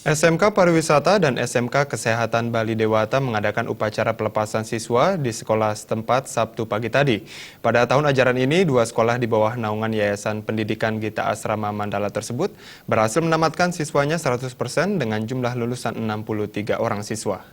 SMK Pariwisata dan SMK Kesehatan Bali Dewata mengadakan upacara pelepasan siswa di sekolah setempat Sabtu pagi tadi. Pada tahun ajaran ini, dua sekolah di bawah naungan Yayasan Pendidikan Gita Asrama Mandala tersebut berhasil menamatkan siswanya 100% dengan jumlah lulusan 63 orang siswa.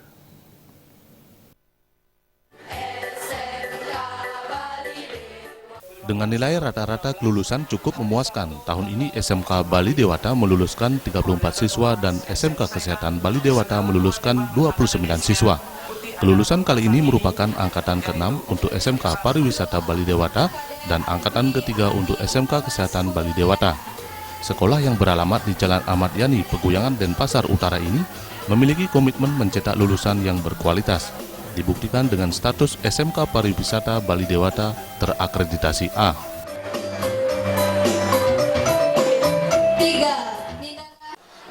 Dengan nilai rata-rata kelulusan cukup memuaskan, tahun ini SMK Bali Dewata meluluskan 34 siswa dan SMK Kesehatan Bali Dewata meluluskan 29 siswa. Kelulusan kali ini merupakan angkatan ke-6 untuk SMK Pariwisata Bali Dewata dan angkatan ke-3 untuk SMK Kesehatan Bali Dewata. Sekolah yang beralamat di Jalan Ahmad Yani, Peguyangan, Denpasar Utara ini memiliki komitmen mencetak lulusan yang berkualitas. Dibuktikan dengan status SMK Pariwisata Bali Dewata terakreditasi A.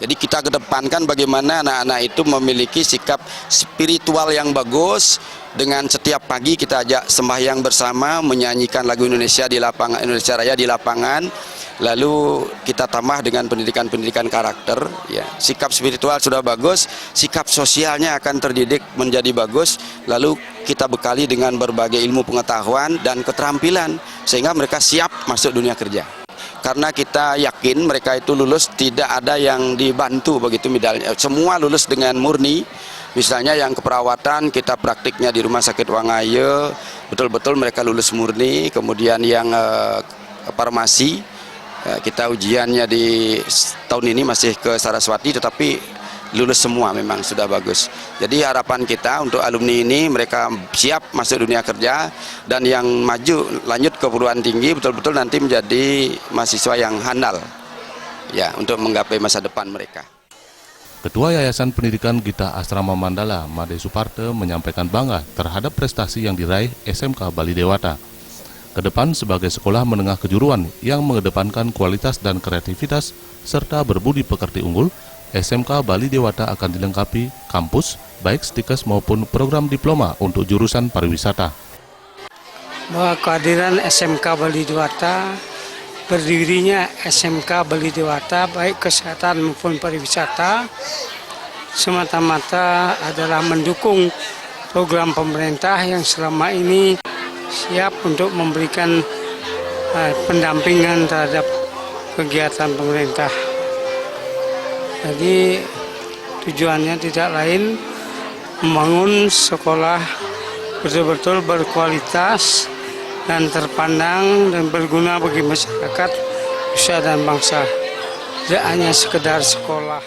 Jadi kita kedepankan bagaimana anak-anak itu memiliki sikap spiritual yang bagus. Dengan setiap pagi kita ajak sembahyang bersama, menyanyikan lagu Indonesia di lapangan, Indonesia Raya di lapangan. Lalu kita tambah dengan pendidikan-pendidikan karakter. Ya, sikap spiritual sudah bagus, sikap sosialnya akan terdidik menjadi bagus. Lalu kita bekali dengan berbagai ilmu pengetahuan dan keterampilan sehingga mereka siap masuk dunia kerja. Karena kita yakin mereka itu lulus tidak ada yang dibantu begitu misalnya. Semua lulus dengan murni. Misalnya yang keperawatan kita praktiknya di Rumah Sakit Wangayo, betul-betul mereka lulus murni. Kemudian yang farmasi kita ujiannya di tahun ini masih ke Saraswati, tetapi lulus semua memang sudah bagus. Jadi harapan kita untuk alumni ini mereka siap masuk dunia kerja dan yang maju lanjut ke perguruan tinggi betul-betul nanti menjadi mahasiswa yang handal ya untuk menggapai masa depan mereka. Ketua Yayasan Pendidikan Gita Asrama Mandala, Made Suparte, menyampaikan bangga terhadap prestasi yang diraih SMK Bali Dewata. Kedepan sebagai sekolah menengah kejuruan yang mengedepankan kualitas dan kreativitas serta berbudi pekerti unggul, SMK Bali Dewata akan dilengkapi kampus, baik stikes maupun program diploma untuk jurusan pariwisata. Bahwa kehadiran SMK Bali Dewata, berdirinya SMK Bali Dewata, baik kesehatan maupun pariwisata, semata-mata adalah mendukung program pemerintah yang selama ini siap untuk memberikan pendampingan terhadap kegiatan pemerintah. Jadi tujuannya tidak lain membangun sekolah betul-betul berkualitas dan terpandang dan berguna bagi masyarakat, usaha dan bangsa. Tidak hanya sekedar sekolah.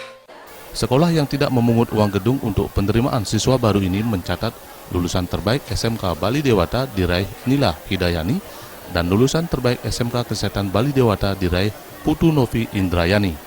Sekolah yang tidak memungut uang gedung untuk penerimaan siswa baru ini mencatat lulusan terbaik SMK Bali Dewata diraih Nila Hidayani dan lulusan terbaik SMK Kesehatan Bali Dewata diraih Putu Novi Indrayani.